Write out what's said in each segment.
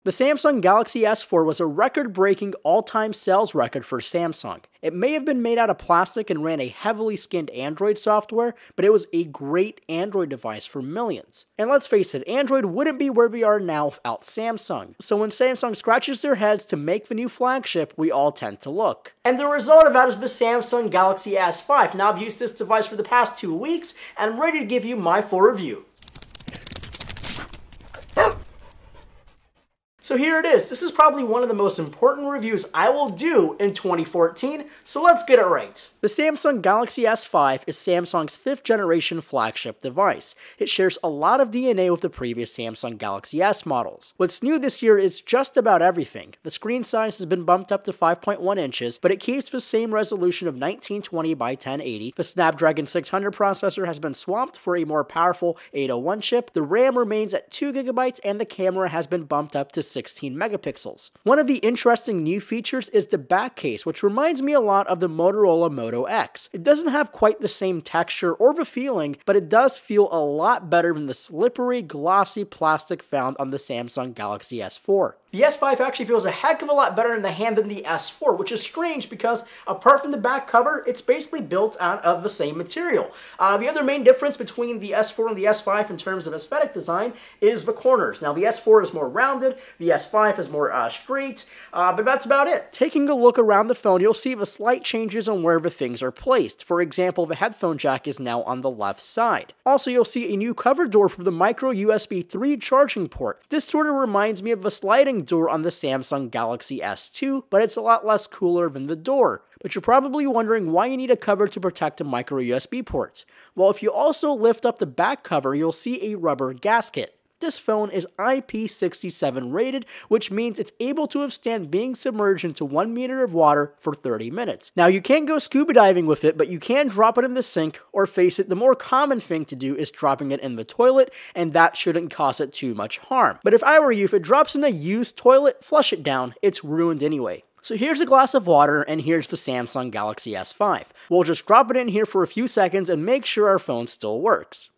The Samsung Galaxy S4 was a record-breaking all-time sales record for Samsung. It may have been made out of plastic and ran a heavily skinned Android software, but it was a great Android device for millions. And let's face it, Android wouldn't be where we are now without Samsung. So when Samsung scratches their heads to make the new flagship, we all tend to look. And the result of that is the Samsung Galaxy S5. Now I've used this device for the past 2 weeks, and I'm ready to give you my full review. So here it is. This is probably one of the most important reviews I will do in 2014, so let's get it right. The Samsung Galaxy S5 is Samsung's 5th generation flagship device. It shares a lot of DNA with the previous Samsung Galaxy S models. What's new this year is just about everything. The screen size has been bumped up to 5.1 inches, but it keeps the same resolution of 1920 by 1080. The Snapdragon 600 processor has been swapped for a more powerful 801 chip. The RAM remains at 2 GB and the camera has been bumped up to 16 megapixels. One of the interesting new features is the back case, which reminds me a lot of the Motorola Moto X. It doesn't have quite the same texture or the feeling, but it does feel a lot better than the slippery, glossy plastic found on the Samsung Galaxy S4. The S5 actually feels a heck of a lot better in the hand than the S4, which is strange because apart from the back cover, it's basically built out of the same material. The other main difference between the S4 and the S5 in terms of aesthetic design is the corners. Now the S4 is more rounded, the S5 is more straight, but that's about it. Taking a look around the phone, you'll see the slight changes on where the things are placed. For example, the headphone jack is now on the left side. Also, you'll see a new cover door for the micro USB 3 charging port. This sort of reminds me of the sliding door on the Samsung Galaxy S2, but it's a lot less cooler than the door. But you're probably wondering why you need a cover to protect a micro USB port. Well, if you also lift up the back cover, you'll see a rubber gasket. This phone is IP67 rated, which means it's able to withstand being submerged into 1 meter of water for 30 minutes. Now, you can't go scuba diving with it, but you can drop it in the sink, or face it, the more common thing to do is dropping it in the toilet, and that shouldn't cause it too much harm. But if I were you, if it drops in a used toilet, flush it down. It's ruined anyway. So here's a glass of water, and here's the Samsung Galaxy S5. We'll just drop it in here for a few seconds and make sure our phone still works.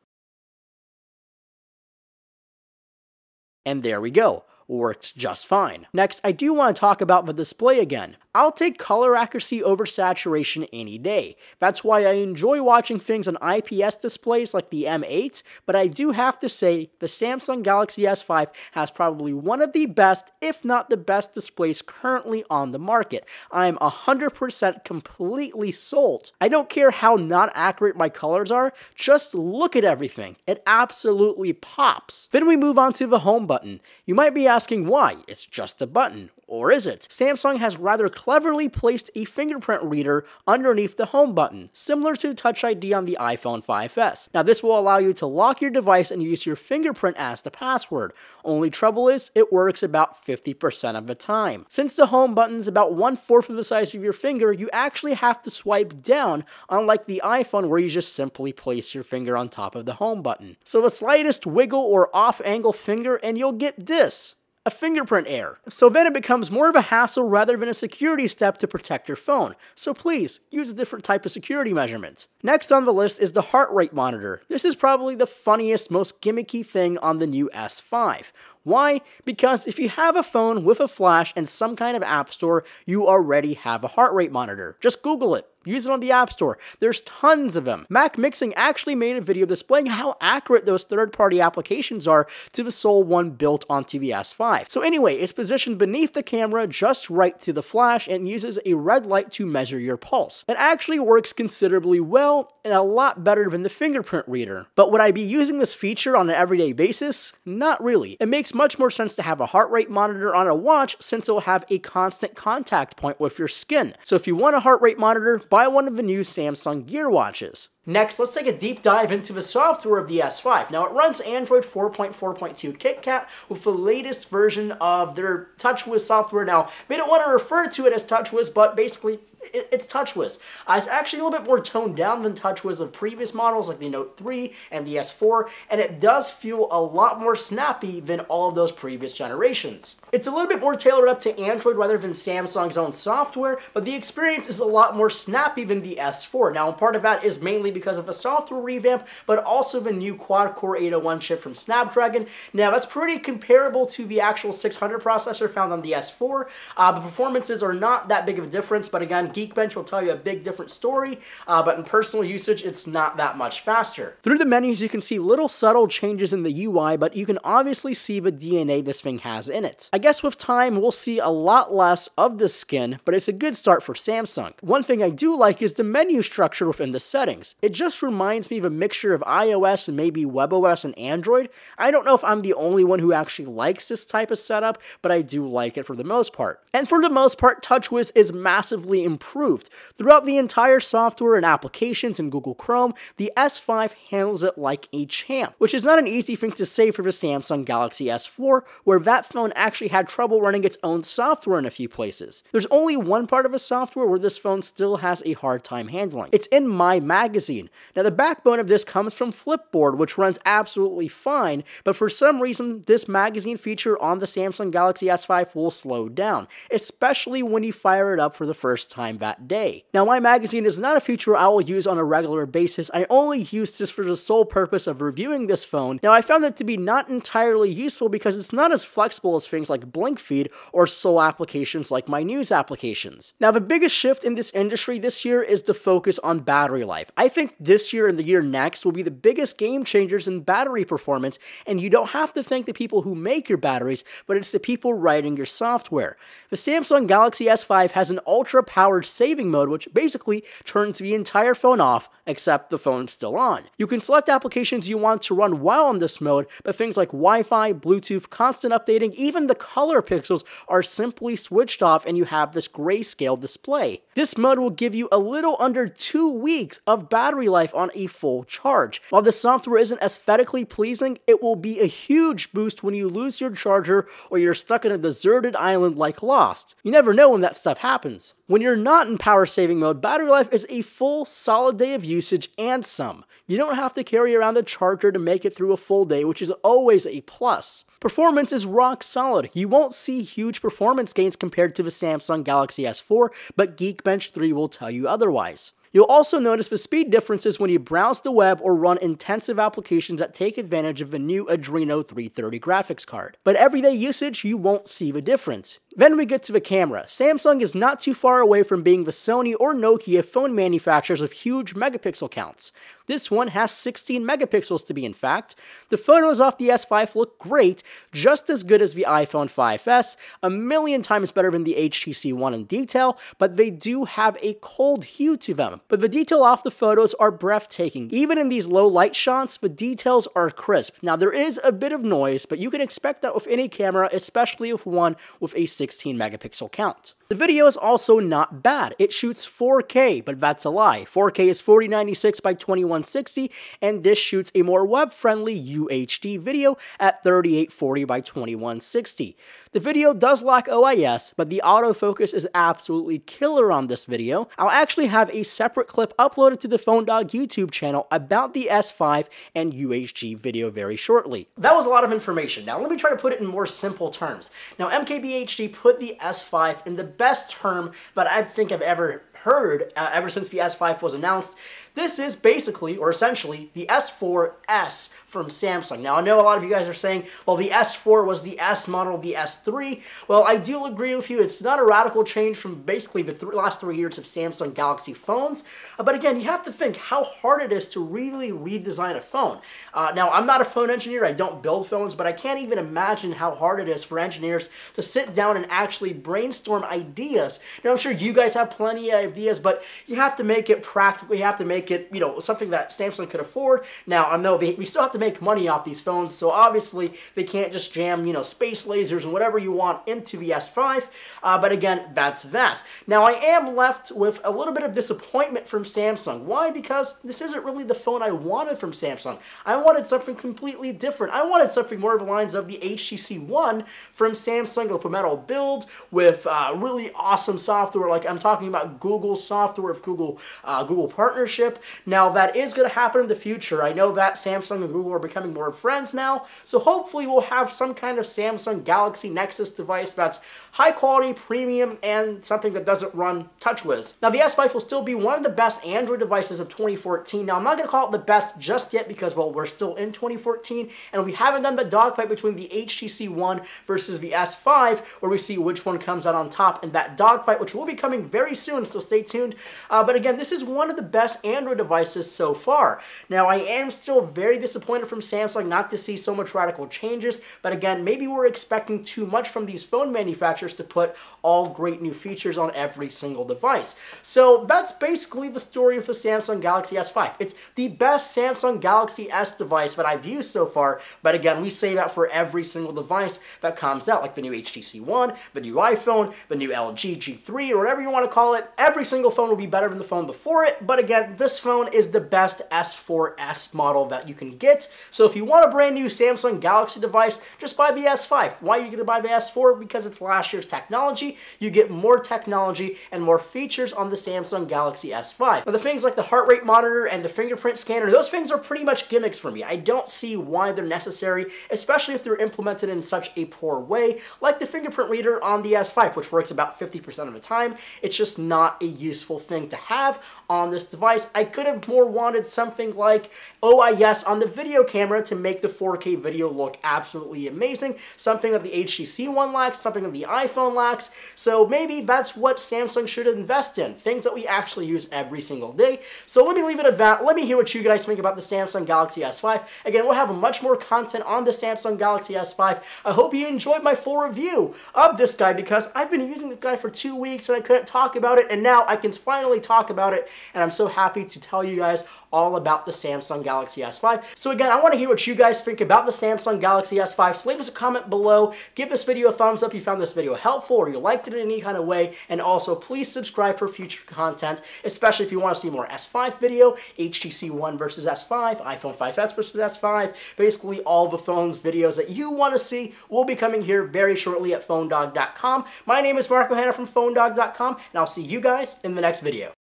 And there we go, works just fine. Next, I do want to talk about the display again. I'll take color accuracy over saturation any day. That's why I enjoy watching things on IPS displays like the M8, but I do have to say the Samsung Galaxy S5 has probably one of the best, if not the best displays currently on the market. I'm 100% completely sold. I don't care how not accurate my colors are, just look at everything. It absolutely pops. Then we move on to the home button. You might be asking why, it's just a button. Or is it? Samsung has rather cleverly placed a fingerprint reader underneath the home button, similar to Touch ID on the iPhone 5S. Now this will allow you to lock your device and use your fingerprint as the password. Only trouble is, it works about 50% of the time. Since the home button is about 1/4 of the size of your finger, you actually have to swipe down, unlike the iPhone where you just simply place your finger on top of the home button. So the slightest wiggle or off-angle finger and you'll get this. A fingerprint error. So then it becomes more of a hassle rather than a security step to protect your phone. So please, use a different type of security measurement. Next on the list is the heart rate monitor. This is probably the funniest, most gimmicky thing on the new S5. Why? Because if you have a phone with a flash and some kind of app store, you already have a heart rate monitor. Just Google it. Use it on the App Store. There's tons of them. Mac Mixing actually made a video displaying how accurate those third-party applications are to the sole one built onto the S5. So anyway, it's positioned beneath the camera just right to the flash and uses a red light to measure your pulse. It actually works considerably well and a lot better than the fingerprint reader. But would I be using this feature on an everyday basis? Not really. It makes much more sense to have a heart rate monitor on a watch since it will have a constant contact point with your skin. So if you want a heart rate monitor, buy one of the new Samsung Gear watches. Next, let's take a deep dive into the software of the S5. Now, it runs Android 4.4.2 KitKat with the latest version of their TouchWiz software. Now, they don't want to refer to it as TouchWiz, but basically, it's TouchWiz. It's actually a little bit more toned down than TouchWiz of previous models like the Note 3 and the S4, and it does feel a lot more snappy than all of those previous generations. It's a little bit more tailored up to Android rather than Samsung's own software, but the experience is a lot more snappy than the S4. Now, part of that is mainly because of a software revamp, but also the new quad-core 801 chip from Snapdragon. Now, that's pretty comparable to the actual 600 processor found on the S4. The performances are not that big of a difference, but again, Geekbench will tell you a big different story, but in personal usage, it's not that much faster. Through the menus, you can see little subtle changes in the UI, but you can obviously see the DNA this thing has in it. I guess with time, we'll see a lot less of the skin, but it's a good start for Samsung. One thing I do like is the menu structure within the settings. It just reminds me of a mixture of iOS and maybe WebOS and Android. I don't know if I'm the only one who actually likes this type of setup, but I do like it for the most part. And for the most part, TouchWiz is massively improved. Throughout the entire software and applications in Google Chrome, the S5 handles it like a champ, which is not an easy thing to say for the Samsung Galaxy S4, where that phone actually had trouble running its own software in a few places. There's only one part of the software where this phone still has a hard time handling. It's in MyMagazine. Now, the backbone of this comes from Flipboard, which runs absolutely fine, but for some reason, this magazine feature on the Samsung Galaxy S5 will slow down, especially when you fire it up for the first time that day. Now, MyMagazine is not a feature I will use on a regular basis. I only use this for the sole purpose of reviewing this phone. Now, I found it to be not entirely useful because it's not as flexible as things like Blink Feed or sole applications like my news applications. Now, the biggest shift in this industry this year is the focus on battery life. I think this year and the year next will be the biggest game changers in battery performance, and you don't have to thank the people who make your batteries, but it's the people writing your software. The Samsung Galaxy S5 has an ultra-powered saving mode, which basically turns the entire phone off, except the phone's still on. You can select applications you want to run while in this mode, but things like Wi-Fi, Bluetooth, constant updating, even the color pixels are simply switched off and you have this grayscale display. This mode will give you a little under 2 weeks of battery life on a full charge. While the software isn't aesthetically pleasing, it will be a huge boost when you lose your charger or you're stuck in a deserted island like Lost. You never know when that stuff happens. When you're not in power saving mode, battery life is a full solid day of usage and some. You don't have to carry around the charger to make it through a full day, which is always a plus. Performance is rock solid. You won't see huge performance gains compared to the Samsung Galaxy S4, but Geekbench 3 will tell you otherwise. You'll also notice the speed differences when you browse the web or run intensive applications that take advantage of the new Adreno 330 graphics card. But everyday usage, you won't see the difference. Then we get to the camera. Samsung is not too far away from being the Sony or Nokia phone manufacturers of huge megapixel counts. This one has 16 megapixels to be in fact. The photos off the S5 look great, just as good as the iPhone 5S, a million times better than the HTC One in detail, but they do have a cold hue to them. But the detail off the photos are breathtaking. Even in these low light shots, the details are crisp. Now there is a bit of noise, but you can expect that with any camera, especially with one with a 16 megapixel count. The video is also not bad. It shoots 4K, but that's a lie. 4K is 4096 by 2160, and this shoots a more web-friendly UHD video at 3840 by 2160. The video does lack OIS, but the autofocus is absolutely killer on this video. I'll actually have a separate clip uploaded to the PhoneDog YouTube channel about the S5 and UHD video very shortly. That was a lot of information. Now let me try to put it in more simple terms. Now MKBHD put the S5 in the best term that I think I've ever heard ever since the S5 was announced. This is basically, or essentially, the S4S from Samsung. Now, I know a lot of you guys are saying, well, the S4 was the S model of the S3. Well, I do agree with you. It's not a radical change from basically the last 3 years of Samsung Galaxy phones. But again, you have to think how hard it is to really redesign a phone. Now, I'm not a phone engineer. I don't build phones, but I can't even imagine how hard it is for engineers to sit down and actually brainstorm ideas. Now, I'm sure you guys have plenty of ideas, but you have to make it practical. You have to make it, you know, something that Samsung could afford. Now, I know we still have to make money off these phones, so obviously they can't just jam, you know, space lasers and whatever you want into the S5, but again, that's that. Now, I am left with a little bit of disappointment from Samsung. Why? Because this isn't really the phone I wanted from Samsung. I wanted something completely different. I wanted something more of the lines of the HTC One from Samsung with a metal build, with really awesome software, like I'm talking about Google Google software, of Google partnership. Now, that is going to happen in the future. I know that Samsung and Google are becoming more friends now, so hopefully we'll have some kind of Samsung Galaxy Nexus device that's high quality, premium, and something that doesn't run TouchWiz. Now, the S5 will still be one of the best Android devices of 2014. Now, I'm not going to call it the best just yet because, well, we're still in 2014, and we haven't done the dogfight between the HTC One versus the S5, where we see which one comes out on top in that dogfight, which will be coming very soon, so stay tuned. But again, this is one of the best Android devices so far. Now, I am still very disappointed from Samsung not to see so much radical changes, but again, maybe we're expecting too much from these phone manufacturers to put all great new features on every single device. So that's basically the story of the Samsung Galaxy S5. It's the best Samsung Galaxy S device that I've used so far, but again, we say that for every single device that comes out, like the new HTC One, the new iPhone, the new LG G3, or whatever you want to call it. Every single phone will be better than the phone before it, but again, this phone is the best S4S model that you can get. So if you want a brand new Samsung Galaxy device, just buy the S5. Why are you going to buy the S4? Because it's last year's technology. You get more technology and more features on the Samsung Galaxy S5. Now, the things like the heart rate monitor and the fingerprint scanner, those things are pretty much gimmicks for me. I don't see why they're necessary, especially if they're implemented in such a poor way, like the fingerprint reader on the S5, which works about 50% of the time. It's just not a useful thing to have on this device. I could have more wanted something like OIS on the video camera to make the 4K video look absolutely amazing, something that the HTC One lacks, something that the iPhone lacks. So maybe that's what Samsung should invest in, things that we actually use every single day. So let me leave it at that. Let me hear what you guys think about the Samsung Galaxy S5. Again, we'll have much more content on the Samsung Galaxy S5. I hope you enjoyed my full review of this guy, because I've been using this guy for 2 weeks and I couldn't talk about it, and now I can finally talk about it, and I'm so happy to tell you guys all about the Samsung Galaxy S5. So again, I want to hear what you guys think about the Samsung Galaxy S5, so leave us a comment below, give this video a thumbs up if you found this video helpful or you liked it in any kind of way, and also please subscribe for future content, especially if you want to see more S5 video, HTC One versus S5, iPhone 5S versus S5, basically all the phones videos that you want to see will be coming here very shortly at PhoneDog.com. My name is Marco Hanna from PhoneDog.com, and I'll see you guys in the next video.